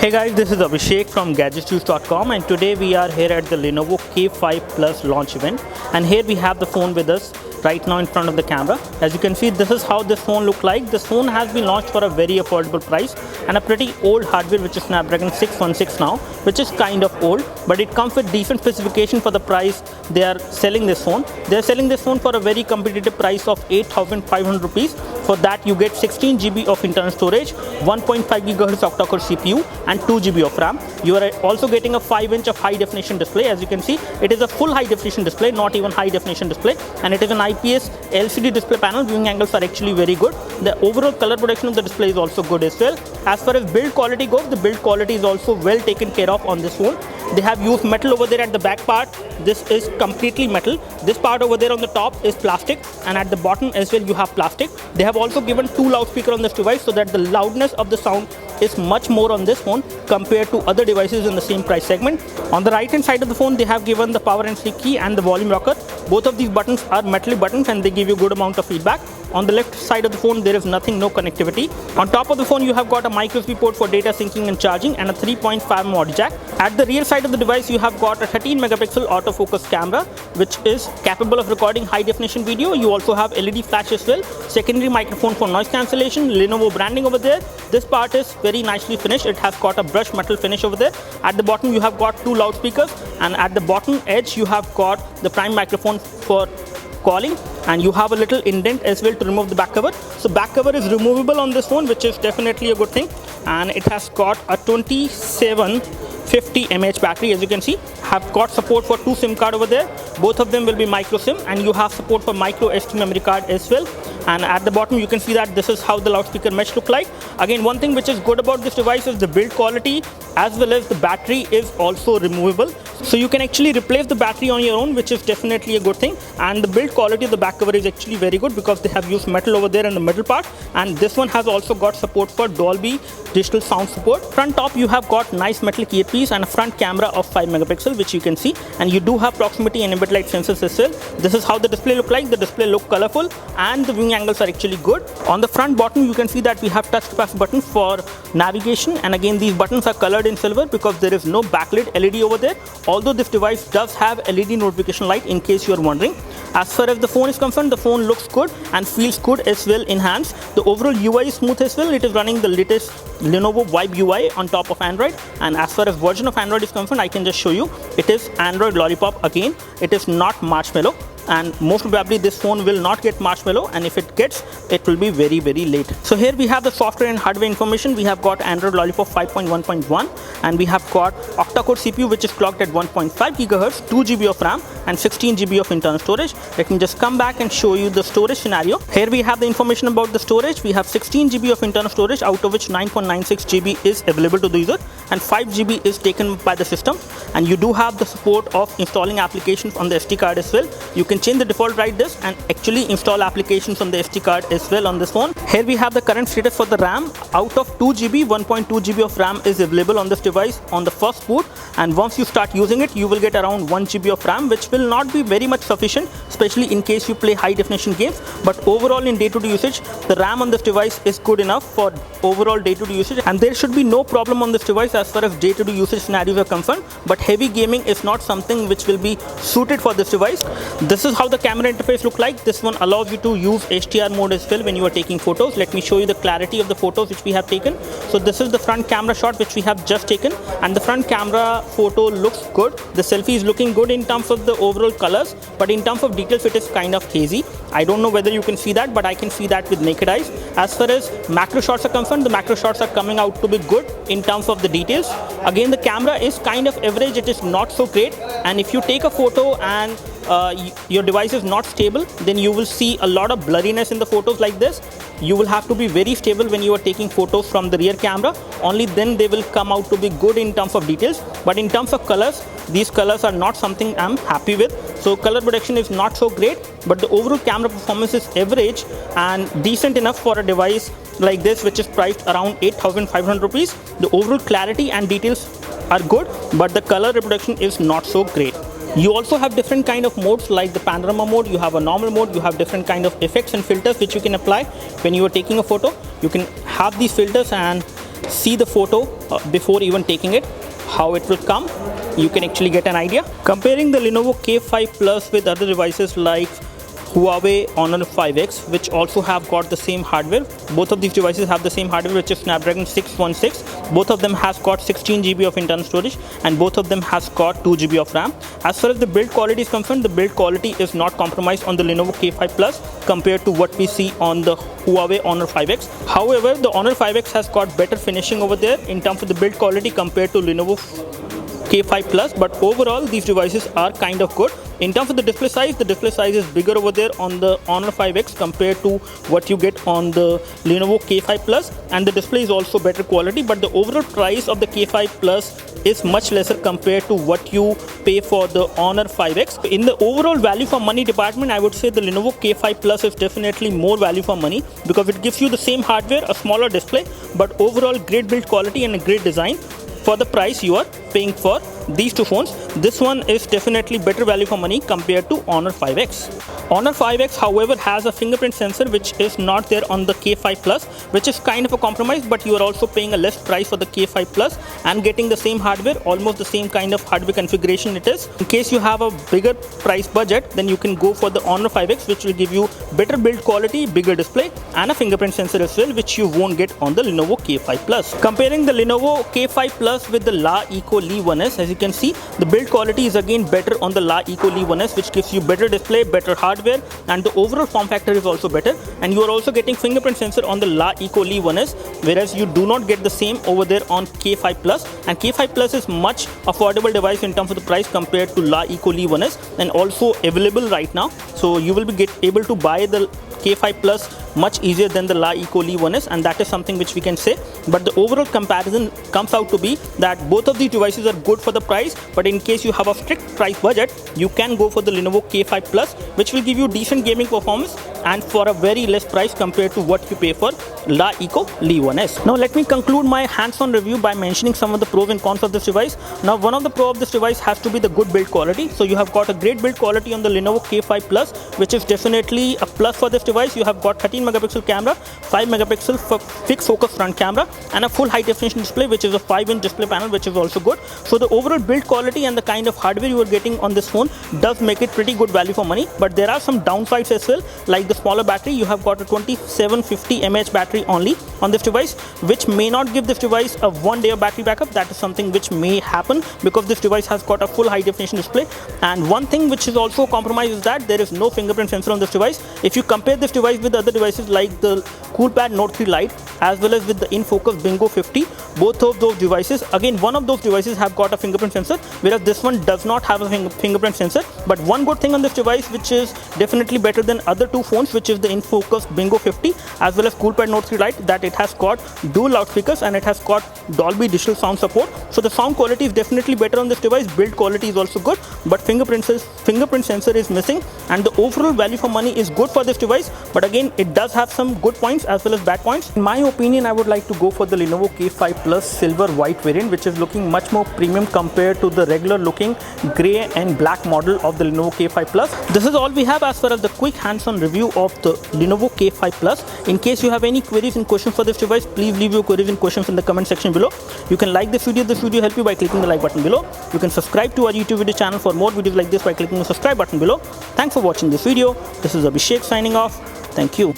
Hey guys, this is Abhishek from GadgetsToUse.com, and today we are here at the Lenovo K5 Plus launch event, and here we have the phone with us right now in front of the camera. As you can see, this is how this phone looks like. This phone has been launched for a very affordable price and a pretty old hardware, which is Snapdragon 616 now, which is kind of old, but it comes with decent specification for the price they are selling this phone. They are selling this phone for a very competitive price of 8,500 rupees. For that you get 16 GB of internal storage, 1.5 GHz octa-core CPU and 2 GB of RAM. You are also getting a 5-inch of high definition display. As you can see, it is a full high definition display, not even high definition display, and it is an IPS LCD display panel. Viewing angles are actually very good. The overall color protection of the display is also good as well. As far as build quality goes, the build quality is also well taken care of on this phone. They have used metal over there at the back part. This is completely metal. This part over there on the top is plastic, and at the bottom as well you have plastic. They have also given 2 loudspeakers on this device so that the loudness of the sound is much more on this phone compared to other devices in the same price segment. On the right hand side of the phone, they have given the power and sleep key and the volume rocker. Both of these buttons are metal buttons and they give you good amount of feedback. On the left side of the phone, there is nothing, no connectivity. On top of the phone, you have got a micro USB port for data syncing and charging and a 3.5mm audio jack. At the rear side of the device, you have got a 13 megapixel autofocus camera, which is capable of recording high definition video. You also have LED flash as well. Secondary microphone for noise cancellation. Lenovo branding over there. This part is very nicely finished. It has got a brushed metal finish over there. At the bottom, you have got 2 loudspeakers, and at the bottom edge, you have got the prime microphone for calling, and you have a little indent as well to remove the back cover. So back cover is removable on this phone, which is definitely a good thing, and it has got a 2750 mAh battery. As you can see, have got support for 2 SIM card over there. Both of them will be micro SIM, and you have support for micro SD memory card as well. And at the bottom you can see that this is how the loudspeaker mesh look like. Again, one thing which is good about this device is the build quality, as well as the battery is also removable, so you can actually replace the battery on your own, which is definitely a good thing. And the build quality of the back cover is actually very good because they have used metal over there in the middle part, and this one has also got support for Dolby digital sound support. Front top, you have got nice metal earpiece and a front camera of 5 megapixel, which you can see, and you do have proximity and ambient light sensors as well. This is how the display look like. The display look colorful and the viewing angles are actually good. On the front bottom, you can see that we have touch pass button for navigation, and again these buttons are colored in silver because there is no backlit LED over there, although this device does have LED notification light in case you are wondering. As far as the phone is concerned, the phone looks good and feels good as well in hands. The overall UI is smooth as well. It is running the latest Lenovo Vibe UI on top of Android, and as far as version of Android is concerned, I can just show you. It is Android Lollipop again. It is not Marshmallow, and most probably this phone will not get Marshmallow, and if it gets, it will be very late. So here we have the software and hardware information. We have got Android Lollipop 5.1.1, and we have got octa-core CPU, which is clocked at 1.5 GHz, 2 GB of RAM and 16 GB of internal storage. Let me just come back and show you the storage scenario. Here we have the information about the storage. We have 16 GB of internal storage, out of which 9.96 GB is available to the user and 5 GB is taken by the system. And you do have the support of installing applications on the SD card as well. You can change the default write disk and actually install applications on the SD card as well on this phone. Here we have the current status for the RAM. Out of 2 GB, 1.2 GB of RAM is available on this device on the first boot, and once you start using it, you will get around 1 GB of RAM, which will not be very much sufficient, especially in case you play high definition games. But overall, in day-to-day usage, the RAM on this device is good enough for overall day-to-day usage, and there should be no problem on this device as far as day-to-day usage scenarios are concerned. But heavy gaming is not something which will be suited for this device. This is how the camera interface look like. This one allows you to use HDR mode as well when you are taking photos. Let me show you the clarity of the photos which we have taken. So this is the front camera shot which we have just taken, and the front camera photo looks good. The selfie is looking good in terms of the overall colors, but in terms of details it is kind of hazy. I don't know whether you can see that, but I can see that with naked eyes. As far as macro shots are concerned, the macro shots are coming out to be good in terms of the details. Again, the camera is kind of average. It is not so great, and if you take a photo and your device is not stable, then you will see a lot of blurriness in the photos like this. You will have to be very stable when you are taking photos from the rear camera. Only then they will come out to be good in terms of details. But in terms of colors, these colors are not something I'm happy with. So color protection is not so great, but the overall camera performance is average and decent enough for a device like this, which is priced around 8,500 rupees. The overall clarity and details are good, but the color reproduction is not so great. You also have different kind of modes like the panorama mode, you have a normal mode, you have different kind of effects and filters which you can apply when you are taking a photo. You can have these filters and see the photo before even taking it, how it will come. You can actually get an idea. Comparing the Lenovo K5 Plus with other devices like Huawei Honor 5X, which also have got the same hardware. Both of these devices have the same hardware, which is Snapdragon 616. Both of them has got 16 GB of internal storage, and both of them has got 2 GB of RAM. As far as the build quality is concerned, the build quality is not compromised on the Lenovo K5 Plus compared to what we see on the Huawei Honor 5X. However, the Honor 5X has got better finishing over there in terms of the build quality compared to Lenovo K5 Plus, but overall these devices are kind of good. In terms of the display size is bigger over there on the Honor 5X compared to what you get on the Lenovo K5 Plus, and the display is also better quality, but the overall price of the K5 Plus is much lesser compared to what you pay for the Honor 5X. In the overall value for money department, I would say the Lenovo K5 Plus is definitely more value for money because it gives you the same hardware, a smaller display, but overall great build quality and a great design for the price you are paying for these two phones. This one is definitely better value for money compared to Honor 5X. Honor 5X, however, has a fingerprint sensor which is not there on the K5 Plus, which is kind of a compromise, but you are also paying a less price for the K5 Plus and getting the same hardware, almost the same kind of hardware configuration it is. In case you have a bigger price budget, then you can go for the Honor 5X, which will give you better build quality, bigger display, and a fingerprint sensor as well, which you won't get on the Lenovo K5 Plus. Comparing the Lenovo K5 Plus with the La Eco Li 1S, as you can see, the build quality is again better on the La Eco Li 1S, which gives you better display, better hardware, and the overall form factor is also better. And you are also getting fingerprint sensor on the La Eco Li 1S, whereas you do not get the same over there on K5 Plus. And K5 Plus is much affordable device in terms of the price compared to La Eco Li 1S, and also available right now. So you will be able to buy the K5 Plus much easier than the La Eco Li 1S, and that is something which we can say. But the overall comparison comes out to be that both of these devices are good for the price, but in case you have a strict price budget, you can go for the Lenovo K5 Plus, which will give you decent gaming performance and for a very less price compared to what you pay for La Eco Li 1S. Now let me conclude my hands-on review by mentioning some of the pros and cons of this device. Now one of the pros of this device has to be the good build quality. So you have got a great build quality on the Lenovo K5 Plus, which is definitely a plus for this device. You have got 13 megapixel camera, 5 megapixel fixed focus front camera, and a full high definition display, which is a 5-inch display panel, which is also good. So the overall build quality and the kind of hardware you are getting on this phone does make it pretty good value for money. But there are some downsides as well, like the smaller battery. You have got a 2750 mAh battery only on this device, which may not give this device a 1 day of battery backup. That is something which may happen because this device has got a full high definition display. And one thing which is also compromised is that there is no fingerprint sensor on this device. If you compare this device with other devices like the CoolPad Note 3 Lite as well as with the InFocus Bingo 50, both of those devices, again one of those devices have got a fingerprint sensor, whereas this one does not have a fingerprint sensor. But one good thing on this device, which is definitely better than other two phones, which is the InFocus Bingo 50 as well as CoolPad Note 3 Lite, that it has got dual loudspeakers and it has got Dolby digital sound support. So the sound quality is definitely better on this device. Build quality is also good, but fingerprint sensor is missing, and the overall value for money is good for this device. But again, it does have some good points as well as bad points. In my opinion, I would like to go for the Lenovo K5 Plus silver white variant, which is looking much more premium compared to the regular looking gray and black model of the Lenovo K5 Plus. This is all we have as far as the quick hands-on review of the Lenovo K5 Plus. In case you have any queries and questions for this device, please leave your queries and questions in the comment section below. You can like this video. This video help you by clicking the like button below. You can subscribe to our YouTube video channel for more videos like this by clicking the subscribe button below. Thanks for watching this video. This is Abhishek signing off. Thank you.